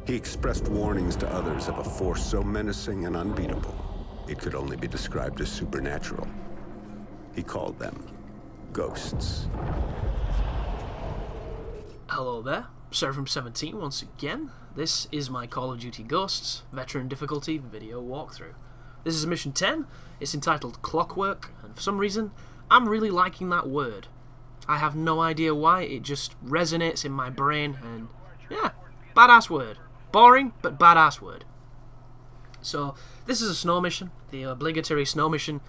He expressed warnings to others of a force so menacing and unbeatable, it could only be described as supernatural. He called them ghosts. Hello there, Seraphim17 once again. This is my Call of Duty Ghosts Veteran Difficulty video walkthrough. This is mission 10, it's entitled Clockwork, and for some reason, I'm really liking that word. I have no idea why, it just resonates in my brain, and yeah, badass word. Boring, but badass word. So, this is a snow mission, the obligatory snow mission,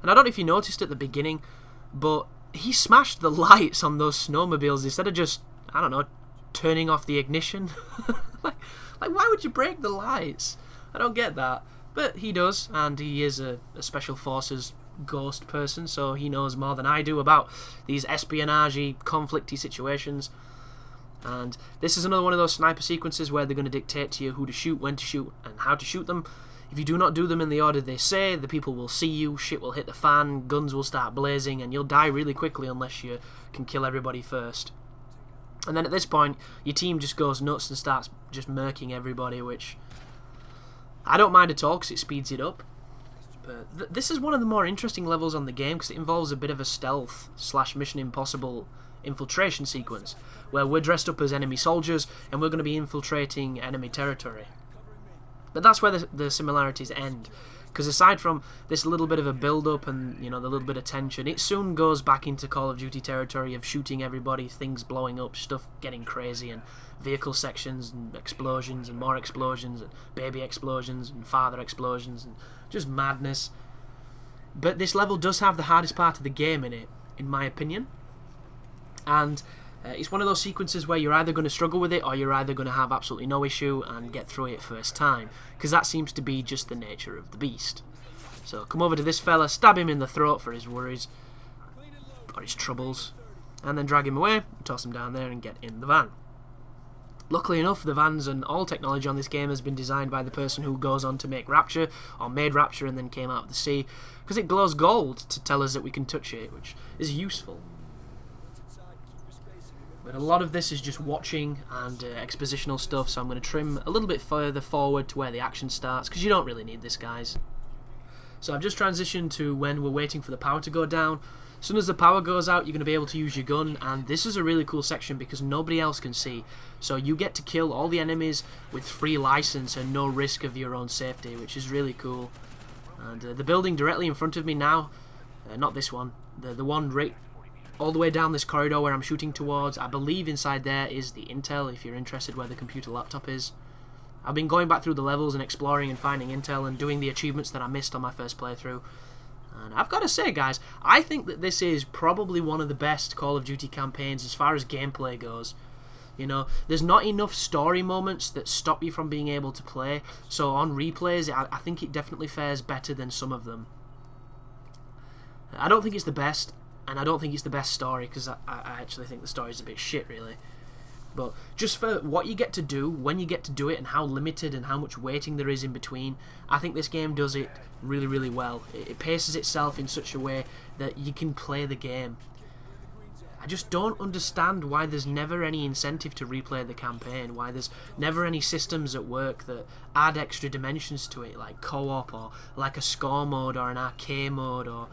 and I don't know if you noticed at the beginning, but he smashed the lights on those snowmobiles instead of just, I don't know, turning off the ignition. like why would you break the lights? I don't get that. But he does, and he is a Special Forces ghost person, so he knows more than I do about these espionage-y, conflicty situations. And this is another one of those sniper sequences where they're going to dictate to you who to shoot, when to shoot, and how to shoot them. If you do not do them in the order they say, the people will see you, shit will hit the fan, guns will start blazing, and you'll die really quickly unless you can kill everybody first. And then at this point, your team just goes nuts and starts just murking everybody, which I don't mind at all because it speeds it up. But this is one of the more interesting levels on the game because it involves a bit of a stealth / Mission Impossible infiltration sequence where we're dressed up as enemy soldiers and we're going to be infiltrating enemy territory. But that's where the similarities end, because aside from this little bit of a build-up and, you know, the little bit of tension, it soon goes back into Call of Duty territory of shooting everybody, things blowing up, stuff getting crazy, and vehicle sections and explosions and more explosions and baby explosions and father explosions and just madness. But this level does have the hardest part of the game in it, in my opinion. And it's one of those sequences where you're either going to struggle with it or you're either going to have absolutely no issue and get through it first time, because that seems to be just the nature of the beast. So come over to this fella, stab him in the throat for his worries, or his troubles, and then drag him away, toss him down there and get in the van. Luckily enough, the vans and all technology on this game has been designed by the person who goes on to make Rapture, or made Rapture and then came out of the sea, because it glows gold to tell us that we can touch it, which is useful. But a lot of this is just watching and expositional stuff, so I'm going to trim a little bit further forward to where the action starts, because you don't really need this, guys. So I've just transitioned to when we're waiting for the power to go down. As soon as the power goes out, you're going to be able to use your gun, and this is a really cool section because nobody else can see. So you get to kill all the enemies with free license and no risk of your own safety, which is really cool. And the building directly in front of me now, not this one, the one right all the way down this corridor where I'm shooting towards, I believe inside there is the intel, if you're interested where the computer laptop is. I've been going back through the levels and exploring and finding intel and doing the achievements that I missed on my first playthrough. And I've got to say, guys, I think that this is probably one of the best Call of Duty campaigns as far as gameplay goes. You know, there's not enough story moments that stop you from being able to play, so on replays, I think it definitely fares better than some of them. I don't think it's the best, and I don't think it's the best story, because I actually think the story's a bit shit, really. But just for what you get to do, when you get to do it, and how limited and how much waiting there is in between, I think this game does it really, really well. It paces itself in such a way that you can play the game. I just don't understand why there's never any incentive to replay the campaign, why there's never any systems at work that add extra dimensions to it, like co-op, or like a score mode, or an arcade mode, or,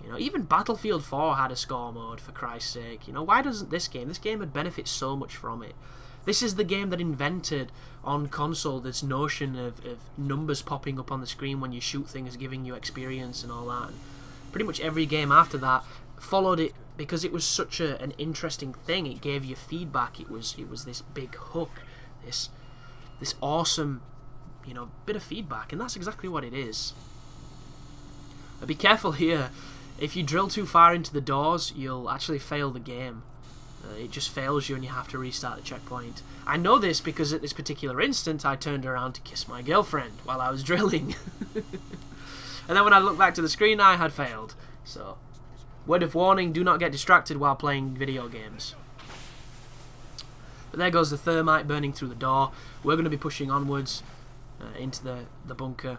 you know, even Battlefield 4 had a score mode, for Christ's sake. You know, why doesn't this game? This game would benefit so much from it. This is the game that invented on console this notion of numbers popping up on the screen when you shoot things, giving you experience and all that. And pretty much every game after that followed it because it was such an interesting thing. It gave you feedback. It was this big hook, this awesome, you know, bit of feedback, and that's exactly what it is. But be careful here. If you drill too far into the doors, you'll actually fail the game. It just fails you and you have to restart the checkpoint. I know this because at this particular instant I turned around to kiss my girlfriend while I was drilling. And then when I looked back to the screen, I had failed. So, word of warning, do not get distracted while playing video games. But there goes the thermite burning through the door. We're going to be pushing onwards into the bunker.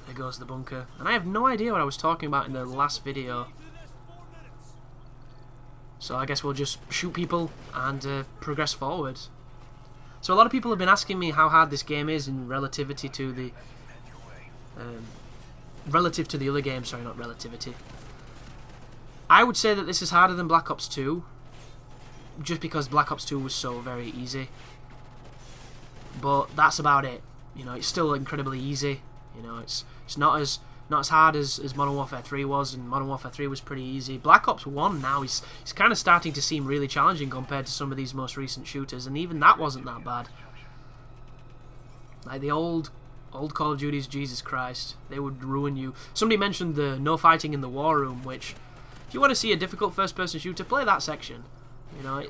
There goes the bunker. And I have no idea what I was talking about in the last video. So I guess we'll just shoot people and progress forward. So a lot of people have been asking me how hard this game is in relativity to the relative to the other games. Sorry, not relativity. I would say that this is harder than Black Ops 2, just because Black Ops 2 was so very easy. But that's about it. You know, it's still incredibly easy. You know, it's not as hard as Modern Warfare 3 was, and Modern Warfare 3 was pretty easy. Black Ops 1 now is kind of starting to seem really challenging compared to some of these most recent shooters, and even that wasn't that bad. Like the old Call of Duties, Jesus Christ, they would ruin you. Somebody mentioned the no fighting in the war room, which, if you want to see a difficult first-person shooter, play that section. You know,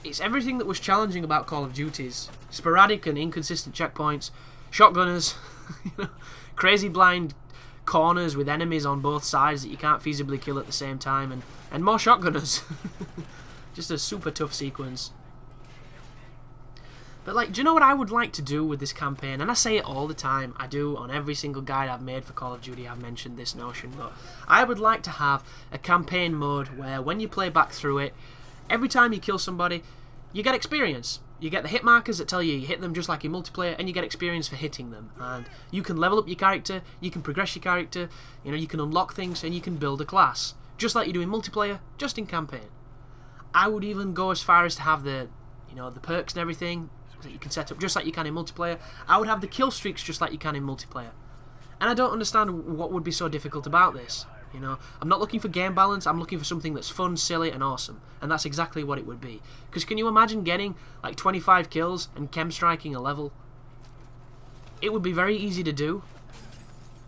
it's everything that was challenging about Call of Duties. Sporadic and inconsistent checkpoints, shotgunners, you know, crazy blind corners with enemies on both sides that you can't feasibly kill at the same time, and more shotgunners. Just a super tough sequence. But like, do you know what I would like to do with this campaign? And I say it all the time. I do on every single guide I've made for Call of Duty. I've mentioned this notion, but I would like to have a campaign mode where when you play back through it, every time you kill somebody, you get experience. You get the hit markers that tell you hit them just like in multiplayer, and you get experience for hitting them. And you can level up your character, you can progress your character, you know, you can unlock things, and you can build a class. Just like you do in multiplayer, just in campaign. I would even go as far as to have the perks and everything that you can set up just like you can in multiplayer. I would have the kill streaks just like you can in multiplayer. And I don't understand what would be so difficult about this. You know, I'm not looking for game balance, I'm looking for something that's fun, silly, and awesome. And that's exactly what it would be. Because can you imagine getting like 25 kills and chem striking a level? It would be very easy to do,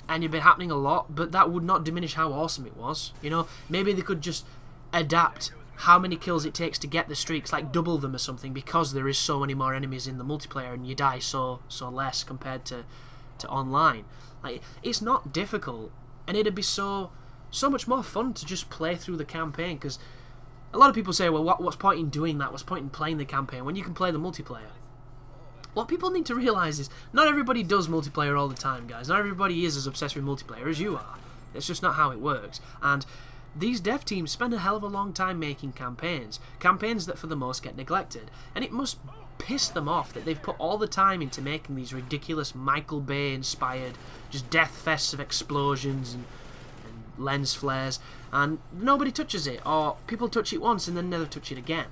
and it'd be happening a lot, but that would not diminish how awesome it was. You know, maybe they could just adapt how many kills it takes to get the streaks, like double them or something, because there is so many more enemies in the multiplayer and you die so less compared to online. Like, it's not difficult, and it'd be so much more fun to just play through the campaign, because a lot of people say, well, what's point in doing that? What's point in playing the campaign when you can play the multiplayer? What people need to realise is not everybody does multiplayer all the time, guys. Not everybody is as obsessed with multiplayer as you are. It's just not how it works. And these dev teams spend a hell of a long time making campaigns that for the most get neglected. And it must piss them off that they've put all the time into making these ridiculous Michael Bay inspired just death fests of explosions and lens flares, and nobody touches it, or people touch it once and then never touch it again.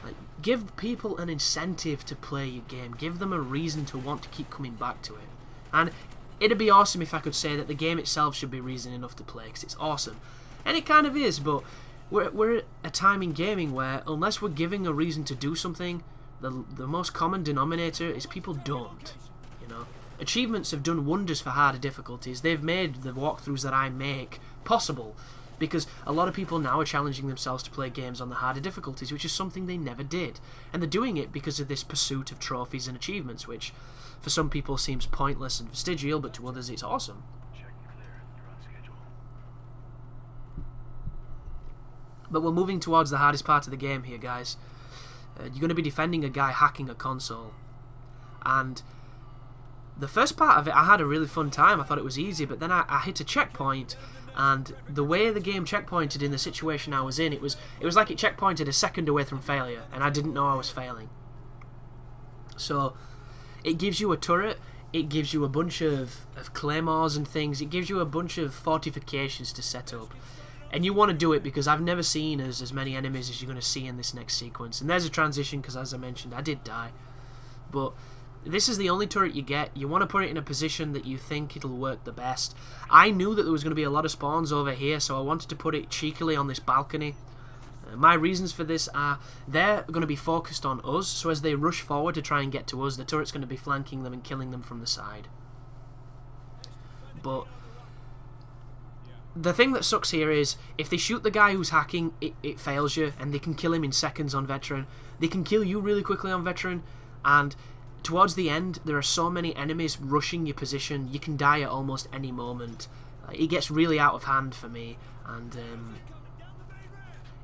Like, give people an incentive to play your game. Give them a reason to want to keep coming back to it. And it'd be awesome if I could say that the game itself should be reason enough to play, because it's awesome. And it kind of is, but we're at a time in gaming where unless we're giving a reason to do something, the most common denominator is people don't. You know, achievements have done wonders for harder difficulties. They've made the walkthroughs that I make possible, because a lot of people now are challenging themselves to play games on the harder difficulties, which is something they never did. And they're doing it because of this pursuit of trophies and achievements, which for some people seems pointless and vestigial, but to others it's awesome. But we're moving towards the hardest part of the game here, guys. You're going to be defending a guy hacking a console. And the first part of it, I had a really fun time. I thought it was easy, but then I hit a checkpoint, and the way the game checkpointed in the situation I was in, it was like it checkpointed a second away from failure, and I didn't know I was failing. So it gives you a turret, it gives you a bunch of claymores and things, it gives you a bunch of fortifications to set up. And you want to do it because I've never seen as many enemies as you're going to see in this next sequence. And there's a transition because, as I mentioned, I did die. But this is the only turret you get. You want to put it in a position that you think it'll work the best. I knew that there was going to be a lot of spawns over here, so I wanted to put it cheekily on this balcony. My reasons for this are they're going to be focused on us, so as they rush forward to try and get to us, the turret's going to be flanking them and killing them from the side. But the thing that sucks here is, if they shoot the guy who's hacking, it fails you, and they can kill him in seconds on Veteran. They can kill you really quickly on Veteran, and towards the end, there are so many enemies rushing your position, you can die at almost any moment. It gets really out of hand for me, and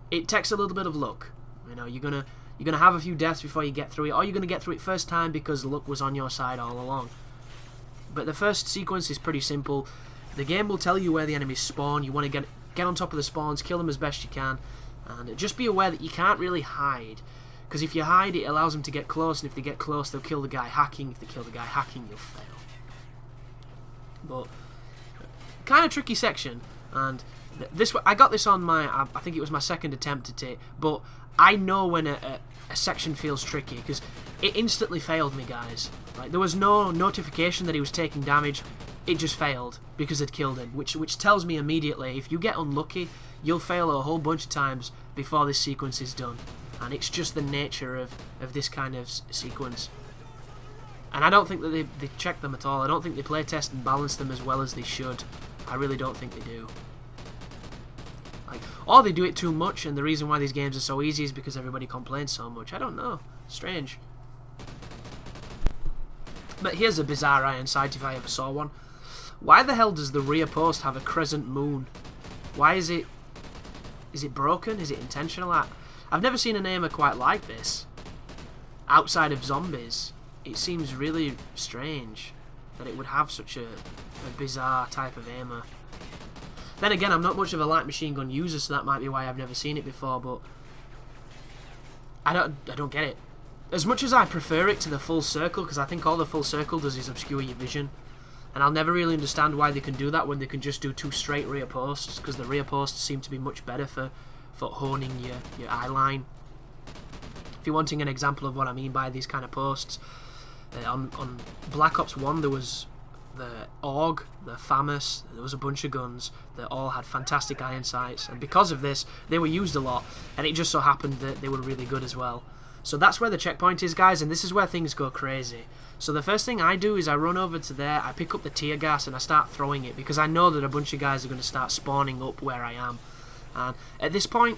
it takes a little bit of luck. You know, you're gonna have a few deaths before you get through it, or you're gonna get through it first time because luck was on your side all along. But the first sequence is pretty simple. The game will tell you where the enemies spawn. You want to get on top of the spawns, kill them as best you can, and just be aware that you can't really hide, Because if you hide, it allows them to get close, and if they get close, they'll kill the guy hacking. If they kill the guy hacking, you'll fail. But kind of tricky section, and this I got this on my, I think it was my second attempt at it, but I know when a section feels tricky, because it instantly failed me, guys. Like, there was no notification that he was taking damage, it just failed because I'd killed him, which tells me immediately, if you get unlucky, you'll fail a whole bunch of times before this sequence is done. And it's just the nature of this kind of sequence. And I don't think that they check them at all. I don't think they play test and balance them as well as they should. I really don't think they do. Like, or they do it too much, and the reason why these games are so easy is because everybody complains so much. I don't know. Strange. But here's a bizarre iron sight if I ever saw one. Why the hell does the rear post have a crescent moon? Why is it... Is it broken? Is it intentional? I've never seen an aimer quite like this. Outside of zombies, it seems really strange that it would have such a bizarre type of aimer. Then again, I'm not much of a light machine gun user, so that might be why I've never seen it before, but I don't get it. As much as I prefer it to the full circle, because I think all the full circle does is obscure your vision, and I'll never really understand why they can do that when they can just do 2 straight rear posts, because the rear posts seem to be much better for honing your eye line. If you're wanting an example of what I mean by these kind of posts, on Black Ops 1 there was the AUG, the FAMAS, there was a bunch of guns that all had fantastic iron sights, and because of this they were used a lot, and it just so happened that they were really good as well. So that's where the checkpoint is, guys, and this is where things go crazy. So the first thing I do is I run over to there, I pick up the tear gas and I start throwing it, because I know that a bunch of guys are going to start spawning up where I am. And at this point,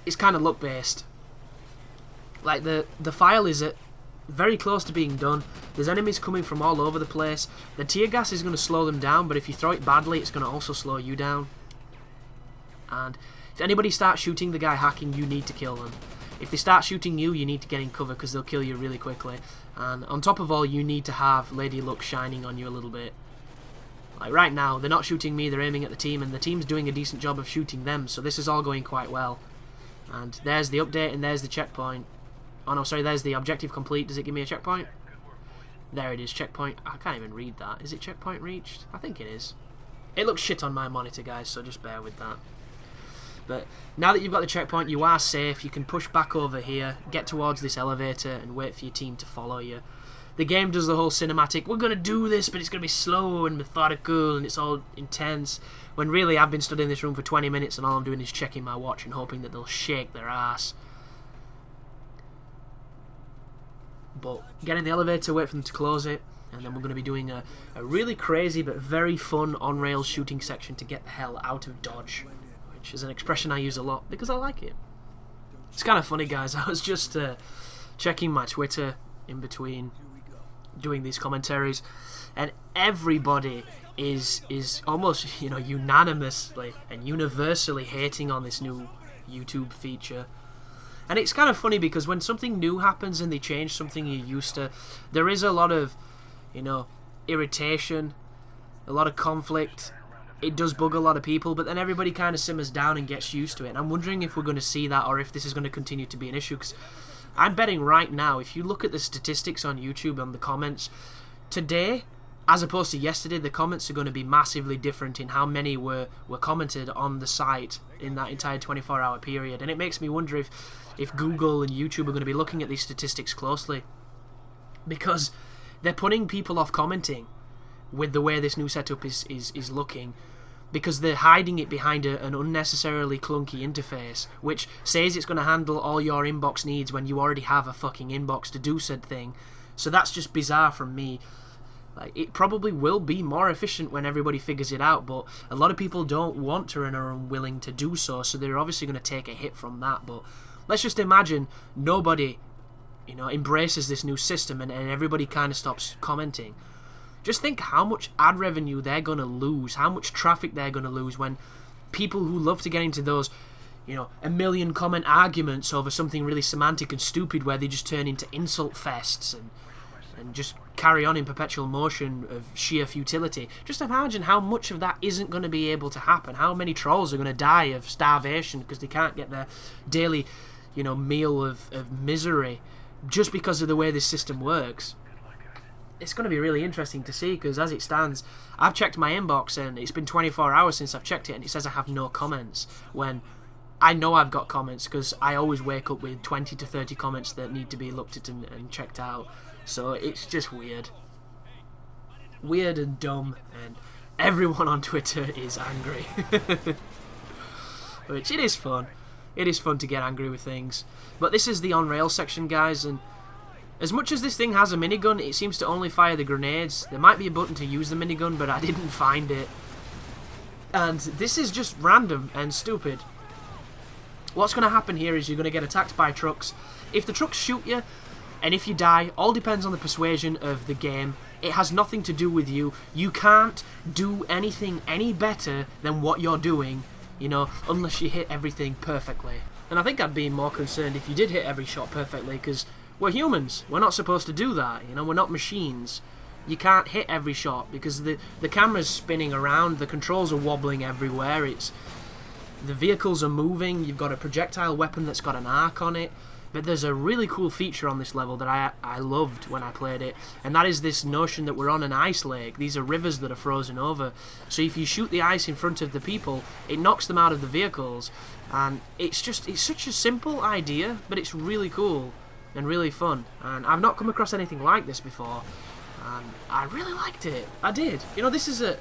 it's kind of luck based. Like, the file is very close to being done. There's enemies coming from all over the place. The tear gas is going to slow them down, but if you throw it badly, it's going to also slow you down. And if anybody starts shooting the guy hacking, you need to kill them. If they start shooting you, you need to get in cover, because they'll kill you really quickly. And on top of all, you need to have Lady Luck shining on you a little bit. Like right now, they're not shooting me, they're aiming at the team, and the team's doing a decent job of shooting them, so this is all going quite well. And there's the update, and there's the checkpoint. Oh no, sorry, there's the objective complete. Does it give me a checkpoint? There it is, checkpoint. I can't even read that. Is it checkpoint reached? I think it is. It looks shit on my monitor, guys, so just bear with that. But now that you've got the checkpoint, you are safe. You can push back over here, get towards this elevator, and wait for your team to follow you. The game does the whole cinematic, we're going to do this, but it's going to be slow and methodical, and it's all intense. When really, I've been stood in this room for 20 minutes, and all I'm doing is checking my watch and hoping that they'll shake their ass. But get in the elevator, wait for them to close it, and then we're going to be doing a really crazy but very fun on-rails shooting section to get the hell out of Dodge, which is an expression I use a lot because I like it. It's kind of funny, guys. I was just checking my Twitter in between doing these commentaries, and everybody is almost, you know, unanimously and universally hating on this new YouTube feature. And it's kind of funny because when something new happens and they change something you're used to, there is a lot of, you know, irritation, a lot of conflict. It does bug a lot of people, but then everybody kind of simmers down and gets used to it. And I'm wondering if we're going to see that, or if this is going to continue to be an issue, because I'm betting right now, if you look at the statistics on YouTube and the comments, today, as opposed to yesterday, the comments are going to be massively different in how many were commented on the site in that entire 24-hour period. And it makes me wonder if Google and YouTube are going to be looking at these statistics closely, because they're putting people off commenting with the way this new setup is looking, because they're hiding it behind an unnecessarily clunky interface, which says it's going to handle all your inbox needs when you already have a fucking inbox to do said thing. So that's just bizarre from me. Like, it probably will be more efficient when everybody figures it out, but a lot of people don't want to and are unwilling to do so, so they're obviously going to take a hit from that. But let's just imagine nobody, you know, embraces this new system and everybody kind of stops commenting. Just think how much ad revenue they're going to lose, how much traffic they're going to lose when people who love to get into those, you know, a million comment arguments over something really semantic and stupid where they just turn into insult fests and just carry on in perpetual motion of sheer futility. Just imagine how much of that isn't going to be able to happen. How many trolls are going to die of starvation because they can't get their daily, meal of misery just because of the way this system works. It's going to be really interesting to see, because as it stands, I've checked my inbox and it's been 24 hours since I've checked it, and it says I have no comments, when I know I've got comments, because I always wake up with 20 to 30 comments that need to be looked at and checked out. So it's just weird and dumb, and everyone on Twitter is angry. Which, it is fun. It is fun to get angry with things. But this is the on-rail section, guys, and as much as this thing has a minigun, it seems to only fire the grenades. There might be a button to use the minigun, but I didn't find it. And this is just random and stupid. What's going to happen here is you're going to get attacked by trucks. If the trucks shoot you, and if you die, all depends on the persuasion of the game. It has nothing to do with you. You can't do anything any better than what you're doing, unless you hit everything perfectly. And I think I'd be more concerned if you did hit every shot perfectly, because we're humans. We're not supposed to do that, we're not machines. You can't hit every shot because the camera's spinning around, the controls are wobbling everywhere, the vehicles are moving, you've got a projectile weapon that's got an arc on it. But there's a really cool feature on this level that I loved when I played it, and that is this notion that we're on an ice lake. These are rivers that are frozen over, so if you shoot the ice in front of the people, it knocks them out of the vehicles, and it's such a simple idea, but it's really cool and really fun, and I've not come across anything like this before, and I really liked it. I did. This is a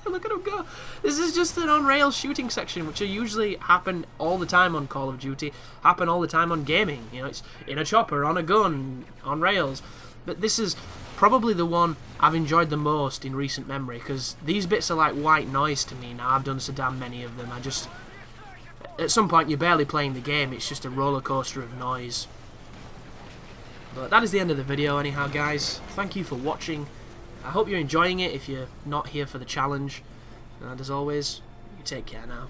look at him go. This is just an on-rail shooting section, which usually happen all the time on Call of Duty, happen all the time on gaming. It's in a chopper, on a gun, on rails, but this is probably the one I've enjoyed the most in recent memory, because these bits are like white noise to me now. I've done so damn many of them. At some point you're barely playing the game, it's just a roller coaster of noise. But that is the end of the video anyhow, guys. Thank you for watching. I hope you're enjoying it if you're not here for the challenge. And as always, you take care now.